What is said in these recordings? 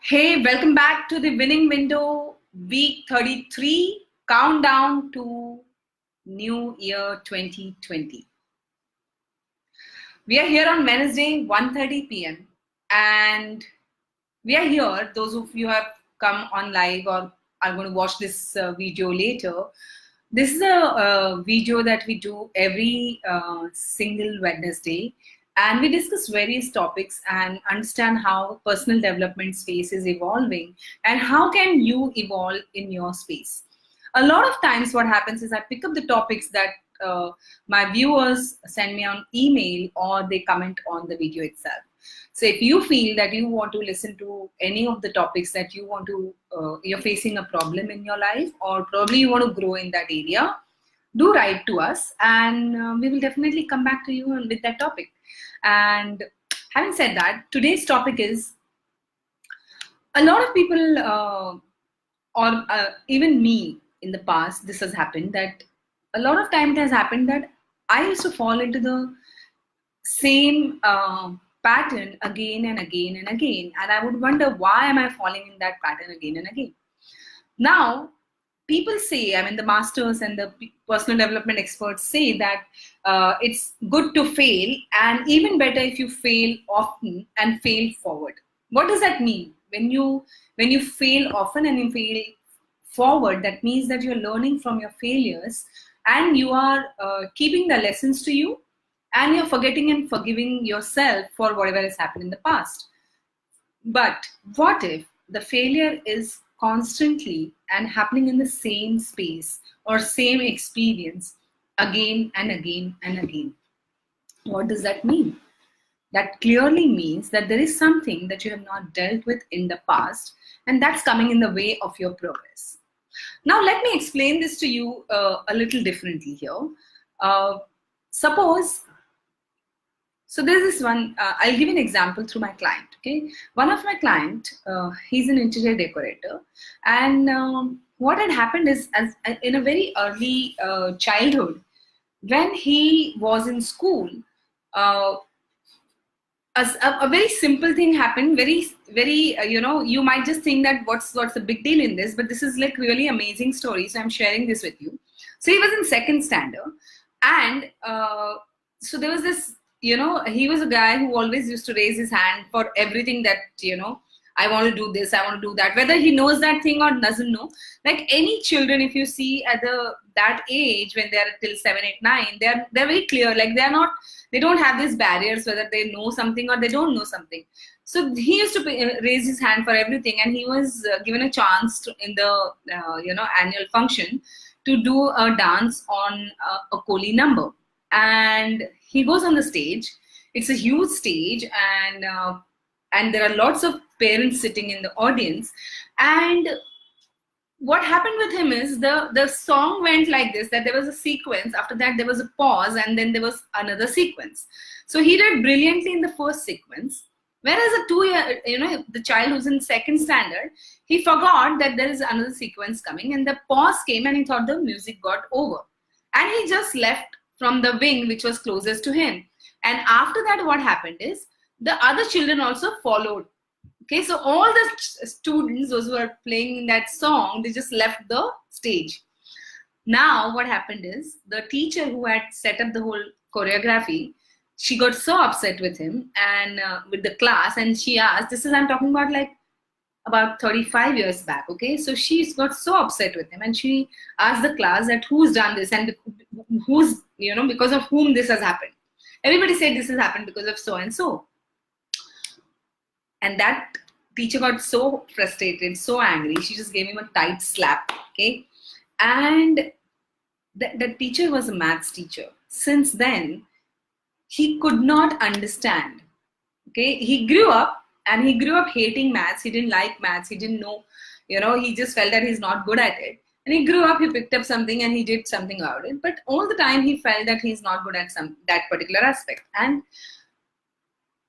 Hey, welcome back to the winning window, week 33, countdown to New Year 2020. We are here on Wednesday, 1:30 p.m. And we are here, those of you who have come on live or are going to watch this video later. This is a video that we do every single Wednesday, and we discuss various topics and understand how personal development space is evolving and how can you evolve in your space. A lot of times what happens is I pick up the topics that my viewers send me on email or they comment on the video itself. So if you feel that you want to listen to any of the topics that you want to, you're facing a problem in your life or probably you want to grow in that area, do write to us and we will definitely come back to you with that topic. And having said that, today's topic is a lot of people or even me in the past, this has happened that a lot of time it has happened that I used to fall into the same pattern again and again and again, and I would wonder why am I falling in that pattern again and again. Now people say, I mean the masters and the personal development experts say that it's good to fail and even better if you fail often and fail forward. What does that mean? When you fail often and you fail forward, that means that you're learning from your failures and you are keeping the lessons to you, and you're forgetting and forgiving yourself for whatever has happened in the past. But what if the failure is constantly and happening in the same space or same experience again and again and again? What does that mean? That clearly means that there is something that you have not dealt with in the past, and that's coming in the way of your progress. Now, let me explain this to you a little differently here. Suppose, so there's this one, I'll give an example through my client, okay? One of my client, he's an interior decorator, and what had happened is in a very early childhood, when he was in school, a very simple thing happened, very you might just think that what's the big deal in this, but this is like really amazing story, so I'm sharing this with you. So he was in second standard, and so there was this, he was a guy who always used to raise his hand for everything that, I want to do this, I want to do that, whether he knows that thing or doesn't know. Like any children, if you see at that age when they're till 7, 8, 9, they're very clear, like they don't have these barriers whether they know something or they don't know something. So he used to raise his hand for everything, and he was given a chance in the annual function to do a dance on a Koli number, and he goes on the stage. It's a huge stage, and there are lots of parents sitting in the audience. And what happened with him is the song went like this, that there was a sequence, after that there was a pause, and then there was another sequence. So he did brilliantly in the first sequence, whereas the child who's in second standard, he forgot that there is another sequence coming, and the pause came and he thought the music got over, and he just left from the wing which was closest to him. And after that, what happened is the other children also followed. Okay, so all the students, those who are playing in that song, they just left the stage. Now what happened is the teacher who had set up the whole choreography, she got so upset with him and with the class, and she asked, I'm talking about like about 35 years back, okay? So she got so upset with him and she asked the class that who's done this and who's, because of whom this has happened. Everybody said this has happened because of so and so. And that teacher got so frustrated, so angry, she just gave him a tight slap, okay? And the teacher was a maths teacher. Since then, he could not understand, okay? He grew up hating maths. He didn't like maths. He didn't know, he just felt that he's not good at it. And he grew up, he picked up something and he did something about it. But all the time he felt that he's not good at that particular aspect. And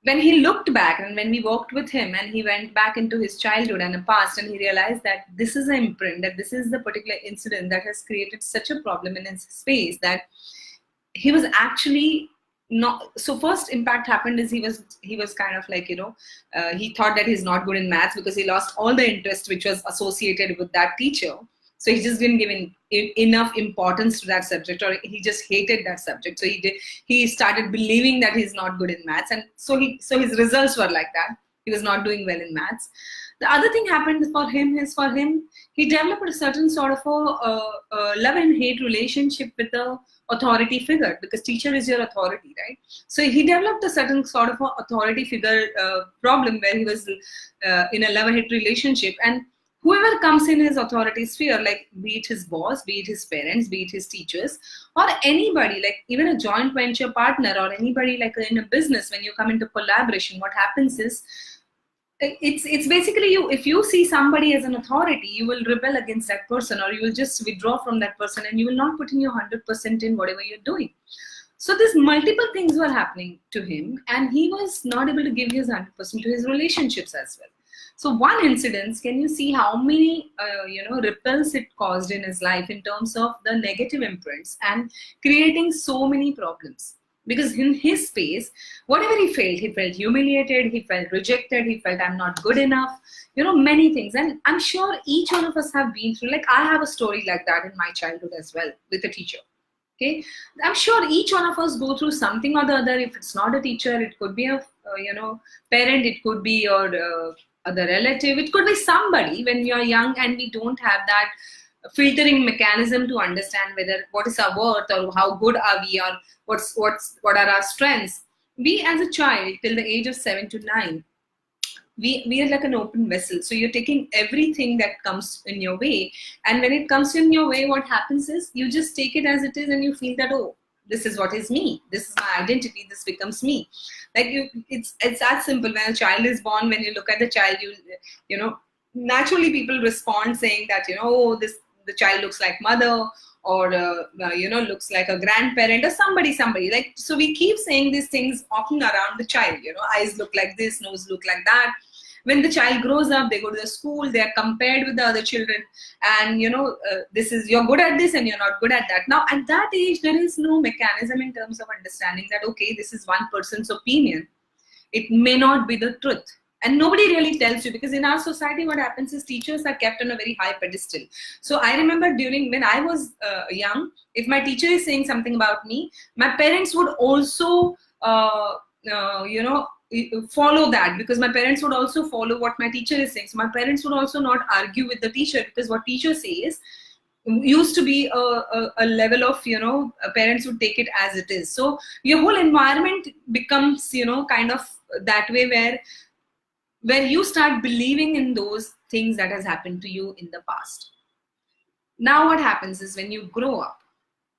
when he looked back and when we walked with him and he went back into his childhood and the past, and he realized that this is an imprint, that this is the particular incident that has created such a problem in his space, that he was actually not, so first impact happened is he was kind of like, he thought that he's not good in maths because he lost all the interest which was associated with that teacher. So he just didn't give enough importance to that subject, or he just hated that subject. So he started believing that he's not good in maths, and so his results were like that. He was not doing well in maths. The other thing happened for him, he developed a certain sort of a love and hate relationship with the authority figure, because teacher is your authority, right? So he developed a certain sort of a authority figure problem, where he was in a love and hate relationship, and whoever comes in his authority sphere, like be it his boss, be it his parents, be it his teachers, or anybody, like even a joint venture partner, or anybody like in a business, when you come into collaboration, what happens is, it's basically, you, if you see somebody as an authority, you will rebel against that person, or you will just withdraw from that person, and you will not put in your 100% in whatever you're doing. So these multiple things were happening to him, and he was not able to give his 100% to his relationships as well. So one incident, can you see how many ripples it caused in his life in terms of the negative imprints and creating so many problems? Because in his space, whatever he felt humiliated, he felt rejected, he felt I'm not good enough, many things. And I'm sure each one of us have been through, like I have a story like that in my childhood as well with a teacher. Okay, I'm sure each one of us go through something or the other. If it's not a teacher, it could be a parent, it could be your other relative, it could be somebody when you're young and we don't have that filtering mechanism to understand whether what is our worth or how good are we, or what are our strengths. We as a child till the age of 7 to 9, we are like an open vessel. So you're taking everything that comes in your way, and when it comes in your way, what happens is you just take it as it is, and you feel that, oh, this is what is me, this is my identity, this becomes me. Like it's that simple. When a child is born, when you look at the child, naturally people respond saying that, oh, the child looks like mother, or looks like a grandparent, or somebody, like, so we keep saying these things often around the child, eyes look like this, nose look like that. When the child grows up, they go to the school, they are compared with the other children, and this is, you're good at this and you're not good at that. Now at that age, there is no mechanism in terms of understanding that, okay, this is one person's opinion, it may not be the truth. And nobody really tells you, because in our society what happens is teachers are kept on a very high pedestal. So I remember when I was young, if my teacher is saying something about me, my parents would also follow that, because my parents would also follow what my teacher is saying. So my parents would also not argue with the teacher, because what teacher says used to be a level of, parents would take it as it is. So your whole environment becomes, kind of that way, where you start believing in those things that has happened to you in the past. Now what happens is, when you grow up,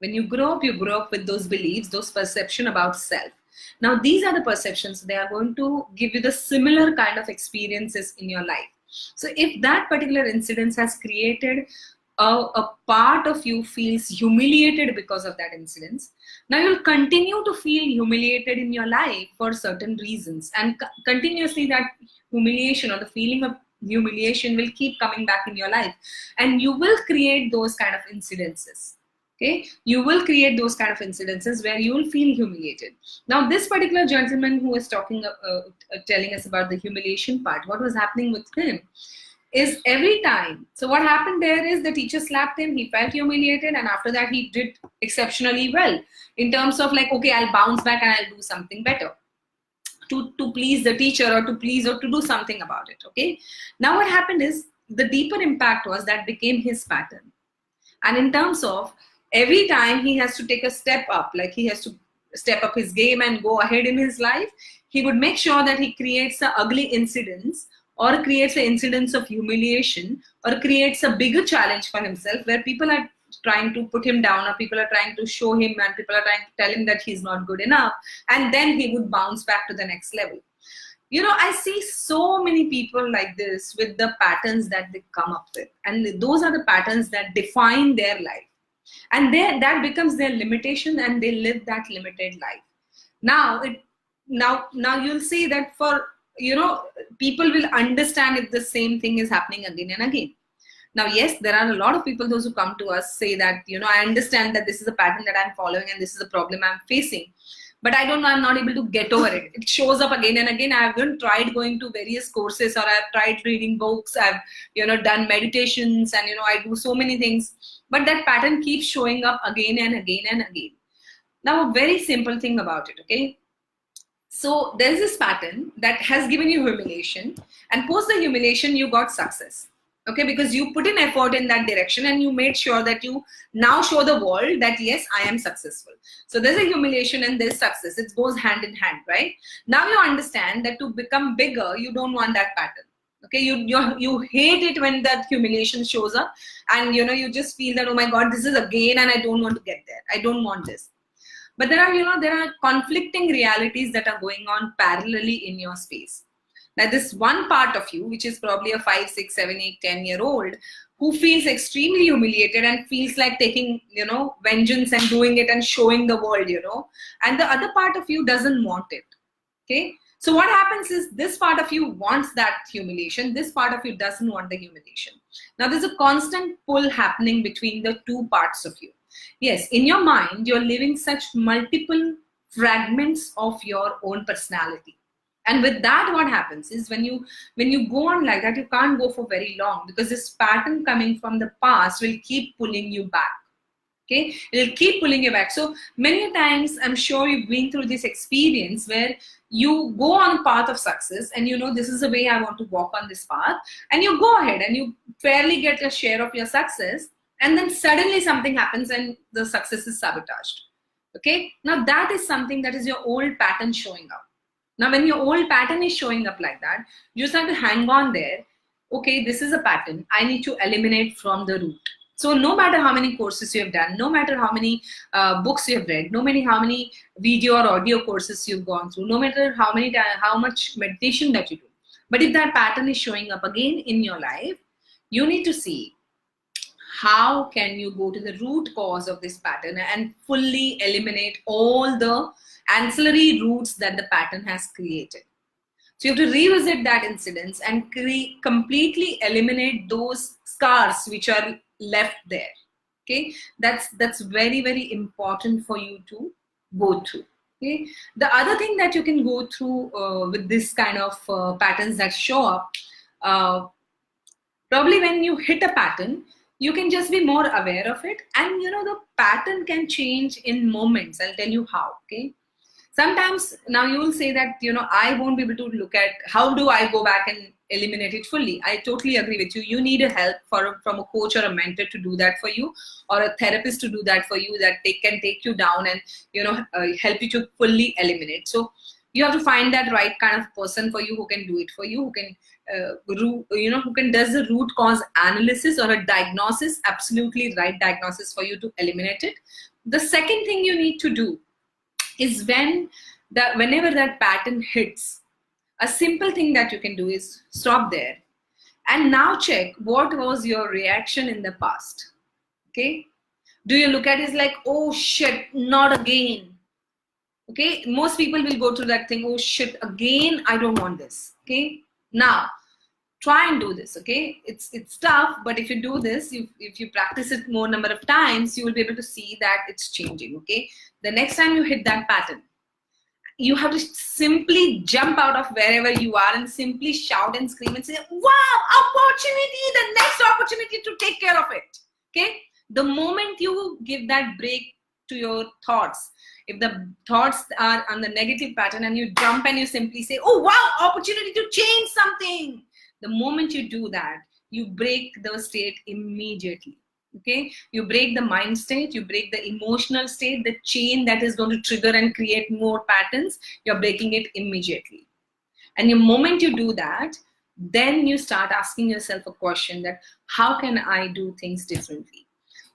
you grow up with those beliefs, those perception about self. Now these are the perceptions, they are going to give you the similar kind of experiences in your life. So if that particular incident has created a part of you feels humiliated because of that incident, now you'll continue to feel humiliated in your life for certain reasons, and continuously that humiliation or the feeling of humiliation will keep coming back in your life, and you will create those kind of incidences. Okay, you will create those kind of incidences where you will feel humiliated. Now this particular gentleman who was telling us about the humiliation part, what was happening with him is, every time, so what happened there is, the teacher slapped him, he felt humiliated, and after that he did exceptionally well in terms of like, okay, I'll bounce back and I'll do something better to please the teacher, or to do something about it. Okay, now what happened is, the deeper impact was that became his pattern, and in terms of every time he has to take a step up, like he has to step up his game and go ahead in his life, he would make sure that he creates the ugly incidents, or creates an incidence of humiliation, or creates a bigger challenge for himself, where people are trying to put him down, or people are trying to show him, and people are trying to tell him that he's not good enough, and then he would bounce back to the next level. I see so many people like this with the patterns that they come up with, and those are the patterns that define their life, and that becomes their limitation, and they live that limited life. Now you'll see that for people will understand if the same thing is happening again and again. Now, yes, there are a lot of people, those who come to us, say that, I understand that this is a pattern that I'm following and this is a problem I'm facing. but I'm not able to get over it. It shows up again and again. I've even tried going to various courses, or I've tried reading books. I've, done meditations, and, I do so many things, but that pattern keeps showing up again and again and again. Now, a very simple thing about it, okay? So there's this pattern that has given you humiliation, and post the humiliation, you got success. Okay, because you put in effort in that direction and you made sure that you now show the world that yes, I am successful. So there's a humiliation and there's success. It goes hand in hand, right? Now you understand that to become bigger, you don't want that pattern. Okay, you hate it when that humiliation shows up, and you just feel that, oh my God, this is again, and I don't want to get there. I don't want this. But there are conflicting realities that are going on parallelly in your space. Now, this one part of you, which is probably a 5, 6, 7, 8, 10-year-old, who feels extremely humiliated and feels like taking, vengeance and doing it and showing the world, and the other part of you doesn't want it. Okay. So what happens is, this part of you wants that humiliation. This part of you doesn't want the humiliation. Now, there's a constant pull happening between the two parts of you. Yes, in your mind, you're living such multiple fragments of your own personality. And with that, what happens is, when you go on like that, you can't go for very long, because this pattern coming from the past will keep pulling you back. Okay, it'll keep pulling you back. So many times, I'm sure you've been through this experience where you go on a path of success, and this is the way I want to walk on this path, and you go ahead and you fairly get a share of your success, and then suddenly something happens and the success is sabotaged. Okay, now that is something that is your old pattern showing up. Now, when your old pattern is showing up like that, you just have to hang on there. Okay, this is a pattern I need to eliminate from the root. So no matter how many courses you have done, no matter how many books you have read, no matter how many video or audio courses you've gone through, no matter how much meditation that you do, but if that pattern is showing up again in your life, you need to see how can you go to the root cause of this pattern and fully eliminate all the ancillary roots that the pattern has created. So you have to revisit that incident and completely eliminate those scars which are left there. Okay, that's very, very important for you to go through. Okay, the other thing that you can go through with this kind of patterns that show up, probably when you hit a pattern, you can just be more aware of it, and the pattern can change in moments. I'll tell you how. Okay, sometimes now you will say that I won't be able to look at how do I go back and eliminate it fully. I totally agree with you. You need a help from a coach or a mentor to do that for you, or a therapist to do that for you, that they can take you down and help you to fully eliminate. So you have to find that right kind of person for you, who can do it for you, who can does the root cause analysis or a diagnosis, absolutely right diagnosis for you to eliminate it. The second thing you need to do is, whenever that pattern hits, a simple thing that you can do is stop there and now check what was your reaction in the past. Okay, do you look at it like, oh shit, not again? Okay, most people will go through that thing, oh shit, again, I don't want this. Okay, now try and do this. Okay, it's tough, but if you do this, if you practice it more number of times, you will be able to see that it's changing. Okay, the next time you hit that pattern, you have to simply jump out of wherever you are and simply shout and scream and say, wow, opportunity, the next opportunity to take care of it. Okay, the moment you give that break to your thoughts, if the thoughts are on the negative pattern, and you jump and you simply say, oh wow, opportunity to change something, the moment you do that, you break the state immediately. Okay, you break the mind state, you break the emotional state, the chain that is going to trigger and create more patterns, you're breaking it immediately. And the moment you do that, then you start asking yourself a question that, how can I do things differently?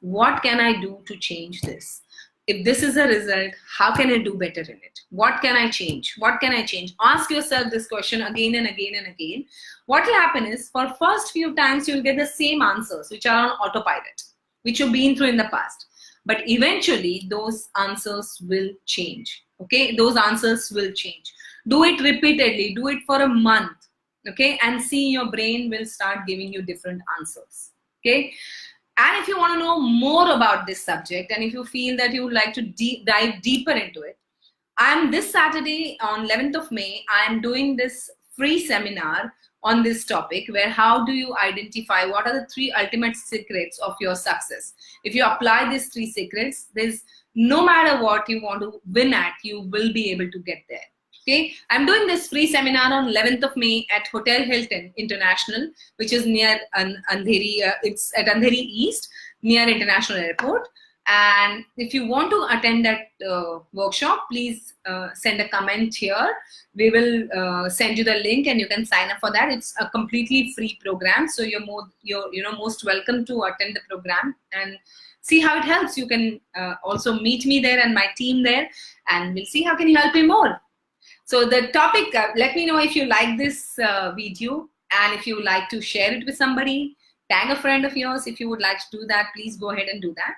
What can I do to change this? If this is a result, how can I do better in it? What can I change? What can I change? Ask yourself this question again and again and again. What will happen is, for first few times, you'll get the same answers, which are on autopilot, which you've been through in the past. But eventually, those answers will change. Okay, those answers will change. Do it repeatedly. Do it for a month. Okay, and see, your brain will start giving you different answers. Okay. And if you want to know more about this subject, and if you feel that you would like to dive deeper into it, I'm this Saturday on 11th of May, I'm doing this free seminar on this topic where how do you identify what are the 3 ultimate secrets of your success. If you apply these 3 secrets, there's no matter what you want to win at, you will be able to get there. Okay, I'm doing this free seminar on 11th of May at Hotel Hilton International, which is near Andheri. It's at Andheri East, near International Airport. And if you want to attend that workshop, please send a comment here. We will send you the link, and you can sign up for that. It's a completely free program, so you're most welcome to attend the program and see how it helps. You can also meet me there and my team there, and we'll see how can you help me more. So the topic, let me know if you like this video, and if you would like to share it with somebody, tag a friend of yours. If you would like to do that, please go ahead and do that.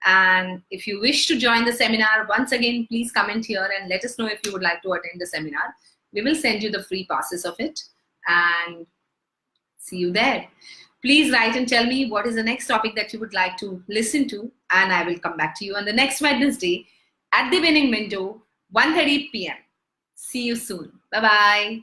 And if you wish to join the seminar, once again, please comment here and let us know if you would like to attend the seminar. We will send you the free passes of it, and see you there. Please write and tell me what is the next topic that you would like to listen to, and I will come back to you on the next Wednesday at the winning window, 1:30 p.m. See you soon. Bye-bye.